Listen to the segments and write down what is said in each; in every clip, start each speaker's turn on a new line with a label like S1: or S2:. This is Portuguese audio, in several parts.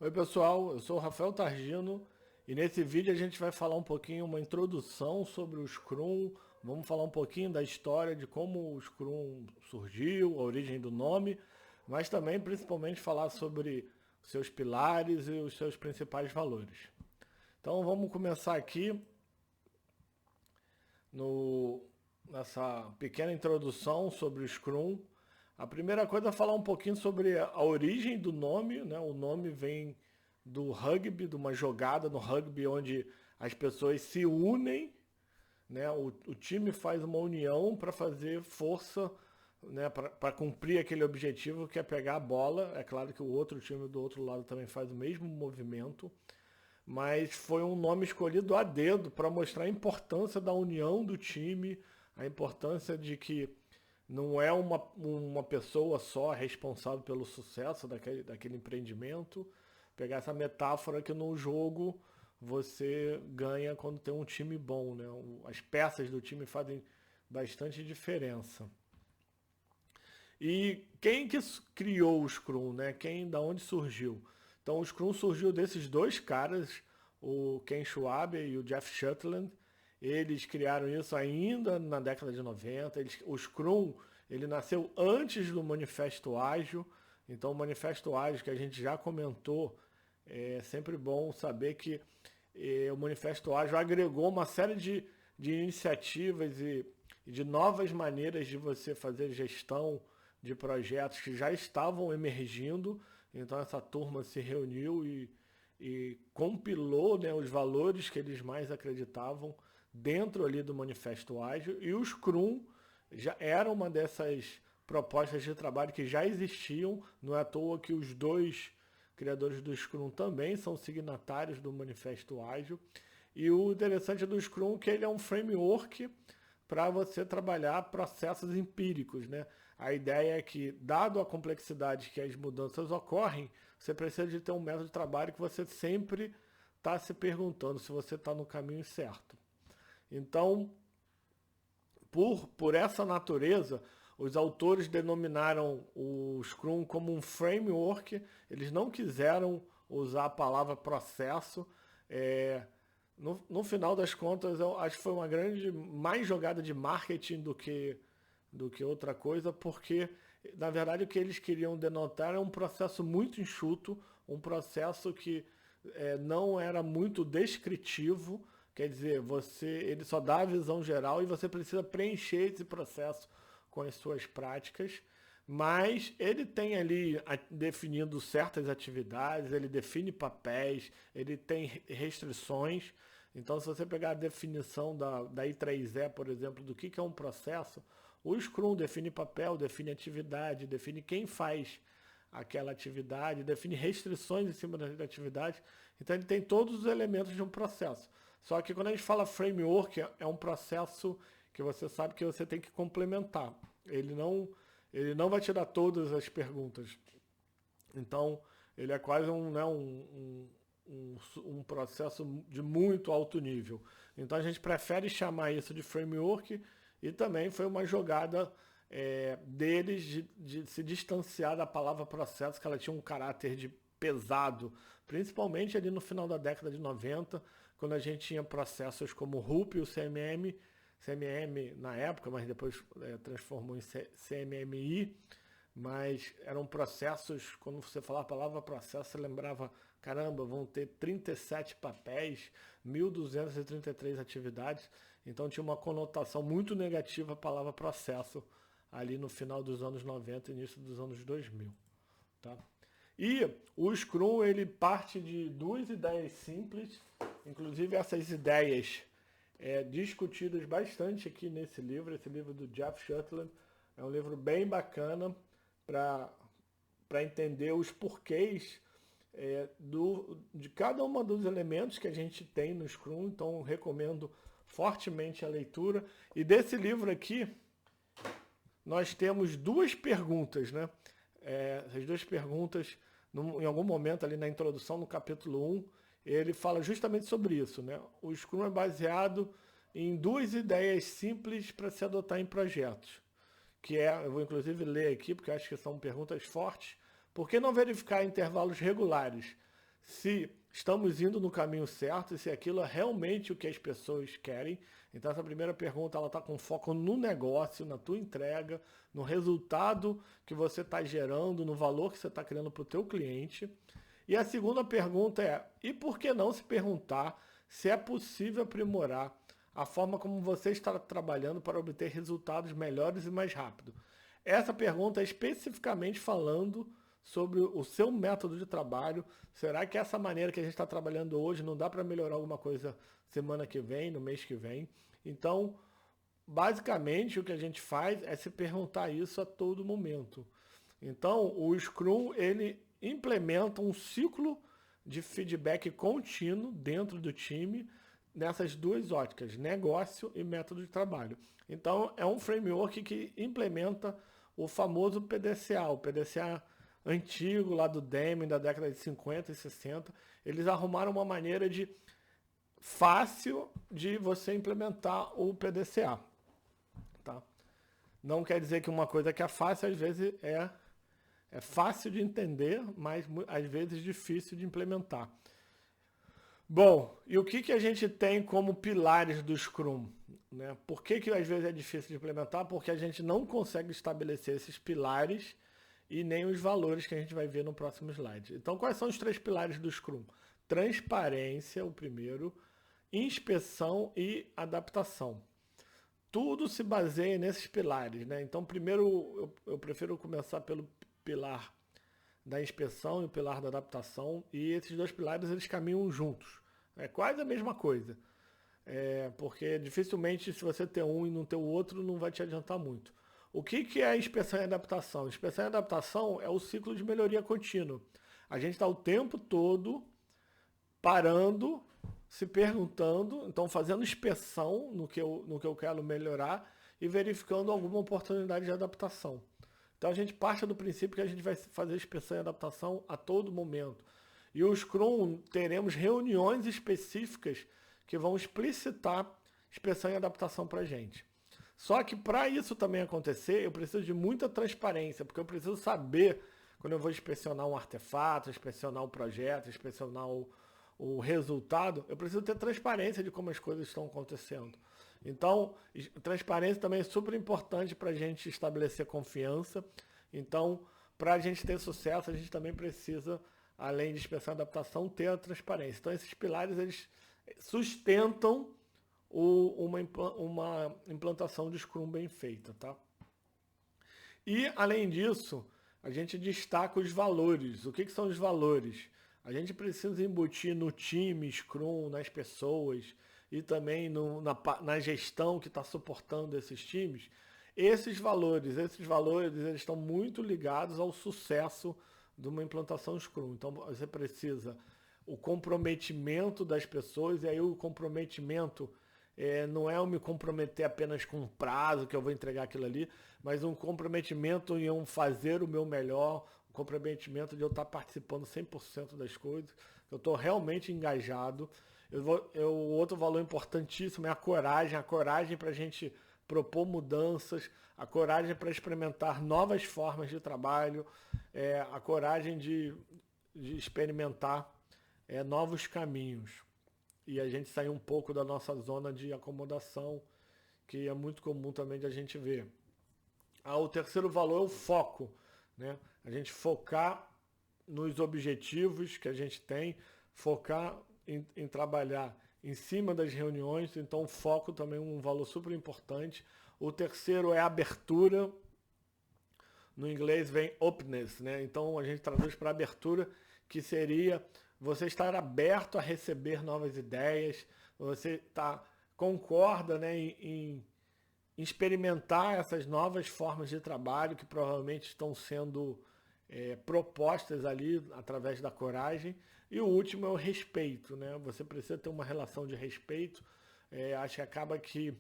S1: Oi pessoal, eu sou o Rafael Targino e nesse vídeo a gente vai falar um pouquinho, uma introdução sobre o Scrum, vamos falar um pouquinho da história de como o Scrum surgiu, a origem do nome, mas também principalmente falar sobre seus pilares e os seus principais valores. Então vamos começar aqui no, nessa pequena introdução sobre o Scrum. A primeira coisa é falar um pouquinho sobre a origem do nome, né? O nome vem do rugby, de uma jogada no rugby onde as pessoas se unem, né? O time faz uma união para fazer força, né? Para cumprir aquele objetivo que é pegar a bola. É claro que o outro time do outro lado também faz o mesmo movimento, mas foi um nome escolhido a dedo para mostrar a importância da união do time, a importância de que não é uma pessoa só responsável pelo sucesso daquele empreendimento. Pegar essa metáfora que no jogo você ganha quando tem um time bom, né? As peças do time fazem bastante diferença. E quem que criou o Scrum, né? Da onde surgiu? Então o Scrum surgiu desses dois caras, o Ken Schwab e o Jeff Sutherland. Eles criaram isso ainda na década de 90. O Scrum, ele nasceu antes do Manifesto Ágil. Então o Manifesto Ágil que a gente já comentou, é sempre bom saber que o Manifesto Ágil agregou uma série de iniciativas e de novas maneiras de você fazer gestão de projetos que já estavam emergindo. Então essa turma se reuniu e compilou, né, os valores que eles mais acreditavam dentro ali do Manifesto Ágil. E o Scrum já era uma dessas propostas de trabalho que já existiam. Não é à toa que os dois criadores do Scrum também são signatários do Manifesto Ágil. E o interessante do Scrum é que ele é um framework para você trabalhar processos empíricos, né? A ideia é que, dado a complexidade que as mudanças ocorrem, você precisa de ter um método de trabalho que você sempre está se perguntando se você está no caminho certo. Então, por essa natureza, os autores denominaram o Scrum como um framework. Eles não quiseram usar a palavra processo. É, no final das contas, eu acho que foi uma grande mais jogada de marketing do que outra coisa, porque na verdade o que eles queriam denotar é um processo muito enxuto, um processo que não era muito descritivo. Quer dizer, ele só dá a visão geral e você precisa preencher esse processo com as suas práticas. Mas ele tem ali definindo certas atividades, ele define papéis, ele tem restrições. Então, se você pegar a definição da I3E, por exemplo, do que é um processo, o Scrum define papel, define atividade, define quem faz aquela atividade, define restrições em cima da atividade. Então ele tem todos os elementos de um processo. Só que quando a gente fala framework, é um processo que você sabe que você tem que complementar. Ele não vai te dar todas as perguntas. Então ele é quase um processo de muito alto nível. Então a gente prefere chamar isso de framework, e também foi uma jogada deles de se distanciar da palavra processo, que ela tinha um caráter de pesado, principalmente ali no final da década de 90, quando a gente tinha processos como o RUP e o CMM, CMM na época, mas depois transformou em CMMI, mas eram processos, quando você falava a palavra processo, você lembrava, caramba, vão ter 37 papéis, 1.233 atividades, então tinha uma conotação muito negativa a palavra processo ali no final dos anos 90 e início dos anos 2000. Tá? E o Scrum, ele parte de duas ideias simples, inclusive essas ideias discutidas bastante aqui nesse livro. Esse livro do Jeff Sutherland é um livro bem bacana para entender os porquês de cada um dos elementos que a gente tem no Scrum. Então recomendo fortemente a leitura. E desse livro aqui, nós temos duas perguntas, né? As duas perguntas, em algum momento ali na introdução, no capítulo 1, ele fala justamente sobre isso, né? O Scrum é baseado em duas ideias simples para se adotar em projetos, eu vou inclusive ler aqui, porque acho que são perguntas fortes. Por que não verificar intervalos regulares? se estamos indo no caminho certo e se aquilo é realmente o que as pessoas querem. Então essa primeira pergunta ela está com foco no negócio, na tua entrega, no resultado que você está gerando, no valor que você está criando para o teu cliente. E a segunda pergunta é, e por que não se perguntar se é possível aprimorar a forma como você está trabalhando para obter resultados melhores e mais rápido? Essa pergunta é especificamente falando sobre o seu método de trabalho. Será que essa maneira que a gente está trabalhando hoje não dá para melhorar alguma coisa semana que vem, no mês que vem? Então, basicamente, o que a gente faz é se perguntar isso a todo momento. Então, o Scrum, ele implementa um ciclo de feedback contínuo dentro do time nessas duas óticas, negócio e método de trabalho. Então, é um framework que implementa o famoso PDCA, o PDCA antigo lá do Deming, da década de 50 e 60. Eles arrumaram uma maneira de fácil de você implementar o PDCA. Tá? Não quer dizer que uma coisa que é fácil, às vezes é fácil de entender, mas às vezes difícil de implementar. Bom, e o que a gente tem como pilares do Scrum? Né? Por que às vezes é difícil de implementar? Porque a gente não consegue estabelecer esses pilares e nem os valores que a gente vai ver no próximo slide. Então, quais são os 3 pilares do Scrum? Transparência, o primeiro, inspeção e adaptação. Tudo se baseia nesses pilares, né? Então, primeiro, eu prefiro começar pelo pilar da inspeção e o pilar da adaptação, e esses 2 pilares eles caminham juntos. É quase a mesma coisa. Porque dificilmente, se você ter um e não ter o outro, não vai te adiantar muito. O que é a inspeção e adaptação? Inspeção e adaptação é o ciclo de melhoria contínua. A gente está o tempo todo parando, se perguntando, então fazendo inspeção no que eu quero melhorar e verificando alguma oportunidade de adaptação. Então a gente parte do princípio que a gente vai fazer inspeção e adaptação a todo momento. E o Scrum teremos reuniões específicas que vão explicitar inspeção e adaptação para a gente. Só que para isso também acontecer, eu preciso de muita transparência, porque eu preciso saber quando eu vou inspecionar um artefato, inspecionar um projeto, inspecionar o resultado, eu preciso ter transparência de como as coisas estão acontecendo. Então, transparência também é super importante para a gente estabelecer confiança. Então, para a gente ter sucesso, a gente também precisa, além de inspeção e adaptação, ter a transparência. Então, esses pilares, eles sustentam uma implantação de Scrum bem feita, tá? E, além disso, a gente destaca os valores. O que são os valores? A gente precisa embutir no time Scrum, nas pessoas e também na gestão que está suportando esses times. Esses valores eles estão muito ligados ao sucesso de uma implantação Scrum. Então você precisa o comprometimento das pessoas, e aí o comprometimento não é eu me comprometer apenas com um prazo que eu vou entregar aquilo ali, mas um comprometimento em eu fazer o meu melhor, um comprometimento de eu estar participando 100% das coisas, eu estou realmente engajado. O outro valor importantíssimo é a coragem para a gente propor mudanças, a coragem para experimentar novas formas de trabalho, a coragem de experimentar novos caminhos. E a gente sair um pouco da nossa zona de acomodação, que é muito comum também de a gente ver. O terceiro valor é o foco, né? A gente focar nos objetivos que a gente tem, focar em trabalhar em cima das reuniões, então o foco também é um valor super importante. O terceiro é a abertura, no inglês vem openness, né? Então a gente traduz para abertura, que seria você estar aberto a receber novas ideias, você concorda, né, em experimentar essas novas formas de trabalho que provavelmente estão sendo propostas ali através da coragem. E o último é o respeito, né? Você precisa ter uma relação de respeito. Acho que acaba que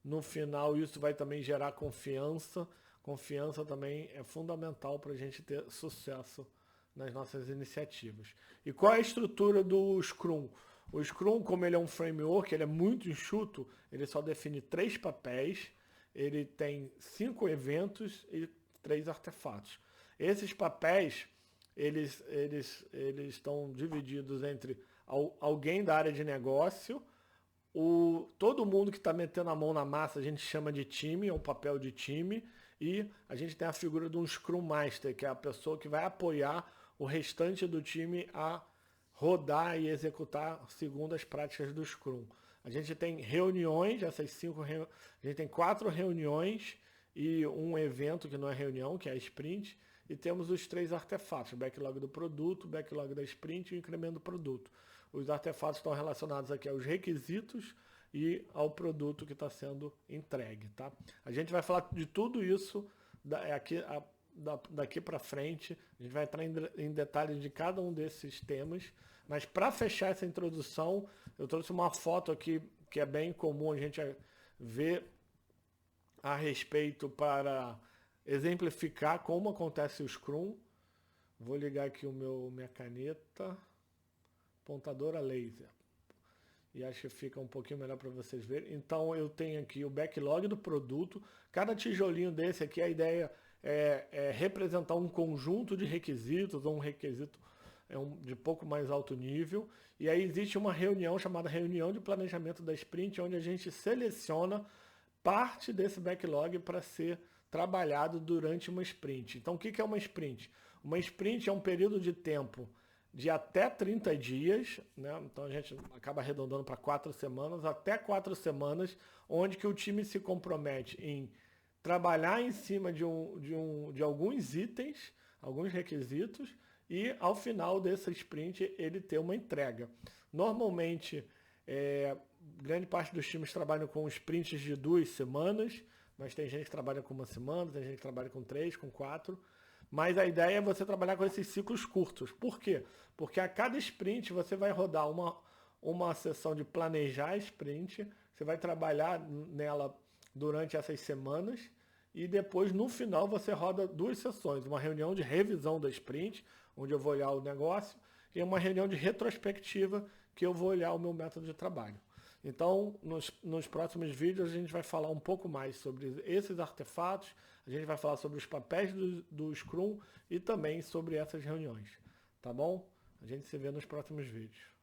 S1: no final isso vai também gerar confiança. Confiança também é fundamental para a gente ter sucesso nas nossas iniciativas. E qual é a estrutura do Scrum? O Scrum, como ele é um framework, ele é muito enxuto, ele só define 3 papéis, ele tem 5 eventos e 3 artefatos. Esses papéis, eles estão divididos entre alguém da área de negócio, todo mundo que está metendo a mão na massa a gente chama de time, é um papel de time, e a gente tem a figura de um Scrum Master, que é a pessoa que vai apoiar o restante do time a rodar e executar segundo as práticas do Scrum. A gente tem reuniões, a gente tem 4 reuniões e um evento que não é reunião, que é a sprint, e temos os 3 artefatos, o backlog do produto, o backlog da sprint e o incremento do produto. Os artefatos estão relacionados aqui aos requisitos e ao produto que está sendo entregue. Tá? A gente vai falar de tudo isso daqui para frente, a gente vai entrar em detalhes de cada um desses temas, mas para fechar essa introdução, eu trouxe uma foto aqui que é bem comum a gente ver a respeito para exemplificar como acontece o Scrum. Vou ligar aqui minha caneta, apontadora laser, e acho que fica um pouquinho melhor para vocês verem. Então eu tenho aqui o backlog do produto, cada tijolinho desse aqui, a ideia é representar um conjunto de requisitos, ou um requisito de pouco mais alto nível, e aí existe uma reunião chamada reunião de planejamento da sprint, onde a gente seleciona parte desse backlog para ser trabalhado durante uma sprint. Então o que é uma sprint? Uma sprint é um período de tempo de até 30 dias, né? Então a gente acaba arredondando para 4 semanas, até 4 semanas, onde que o time se compromete em trabalhar em cima de alguns itens, alguns requisitos, e ao final dessa sprint ele ter uma entrega. Normalmente, grande parte dos times trabalham com sprints de 2 semanas, mas tem gente que trabalha com 1 semana, tem gente que trabalha com 3, com 4. Mas a ideia é você trabalhar com esses ciclos curtos. Por quê? Porque a cada sprint você vai rodar uma sessão de planejar a sprint, você vai trabalhar nela durante essas semanas, e depois no final você roda 2 sessões, uma reunião de revisão da sprint, onde eu vou olhar o negócio, e uma reunião de retrospectiva, que eu vou olhar o meu método de trabalho. Então, nos próximos vídeos a gente vai falar um pouco mais sobre esses artefatos, a gente vai falar sobre os papéis do Scrum e também sobre essas reuniões, tá bom? A gente se vê nos próximos vídeos.